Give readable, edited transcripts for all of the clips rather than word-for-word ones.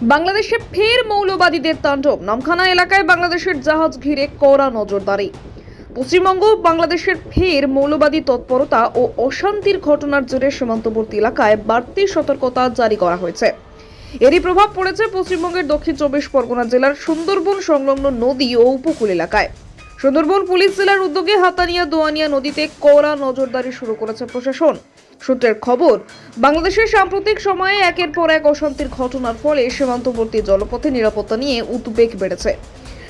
বাংলাদেশে ফের মৌলবাদীদের তাণ্ডব। নামখানা এলাকায় বাংলাদেশের জাহাজ ঘিরে কড়া নজরদারি। পশ্চিমবঙ্গ বাংলাদেশের ফের মৌলবাদী তৎপরতা ও অশান্তির ঘটনার জেরে সীমান্তবর্তী এলাকায় বাড়তি সতর্কতা জারি করা হয়েছে। এরই প্রভাব পড়েছে পশ্চিমবঙ্গের দক্ষিণ 24 পরগনা জেলার সুন্দরবন সংলগ্ন নদী ও উপকূল এলাকায়। সুন্দরবন পুলিশ জেলার উদ্যোগে হাতানিয়া দোয়ানিয়া নদীতে কড়া নজরদারি শুরু করেছে প্রশাসন। সূত্রের খবর, বাংলাদেশের সাম্প্রতিক সময়ে একের পর এক অশান্তির ঘটনার ফলে সীমান্তবর্তী জলপথে নিরাপত্তা নিয়ে উদ্বেগ বেড়েছে।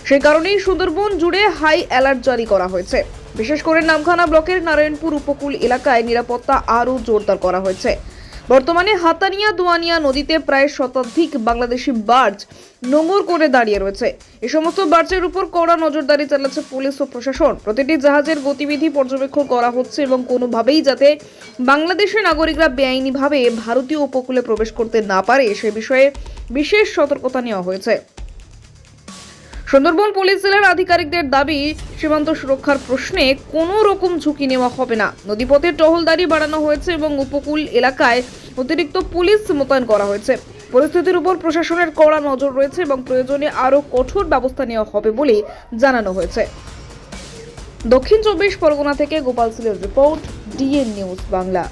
সেই কারণেই সুন্দরবন জুড়ে হাই অ্যালার্ট জারি করা হয়েছে। বিশেষ করে নামখানা ব্লকের নারায়ণপুর উপকূল এলাকায় নিরাপত্তা আরও জোরদার করা হয়েছে। বর্তমানে হাতানিয়া দোয়ানিয়া নদীতে প্রায় শতাধিক বাংলাদেশি বার্জ নোঙর করে দাঁড়িয়ে রয়েছে। এই সমস্ত বার্জের উপর কড়া নজরদারি চালাচ্ছে পুলিশ ও প্রশাসন। প্রতিটি জাহাজের গতিবিধি পর্যবেক্ষণ করা হচ্ছে এবং কোনোভাবেই যাতে বাংলাদেশের নাগরিকরা বেআইনিভাবে ভারতীয় উপকূলে প্রবেশ করতে না পারে সে বিষয়ে বিশেষ সতর্কতা নেওয়া হয়েছে। সুন্দরবন পুলিশ জেলার আধিকারিকদের দাবি, সীমান্ত সুরক্ষার প্রশ্নে কোনো রকম ঝুঁকি নেওয়া হবে না। নদীপথে টহলদারি বাড়ানো হয়েছে এবং উপকূল এলাকায় অতিরিক্ত পুলিশ মোতায়েন করা হয়েছে। পরিস্থিতির উপর প্রশাসনের কড়া নজর রয়েছে এবং প্রয়োজনে আরও কঠোর ব্যবস্থা নেওয়া হবে বলে জানানো হয়েছে। দক্ষিণ 24 পরগনা থেকে গোপাল সিলের রিপোর্ট, ডিএন নিউজ বাংলা।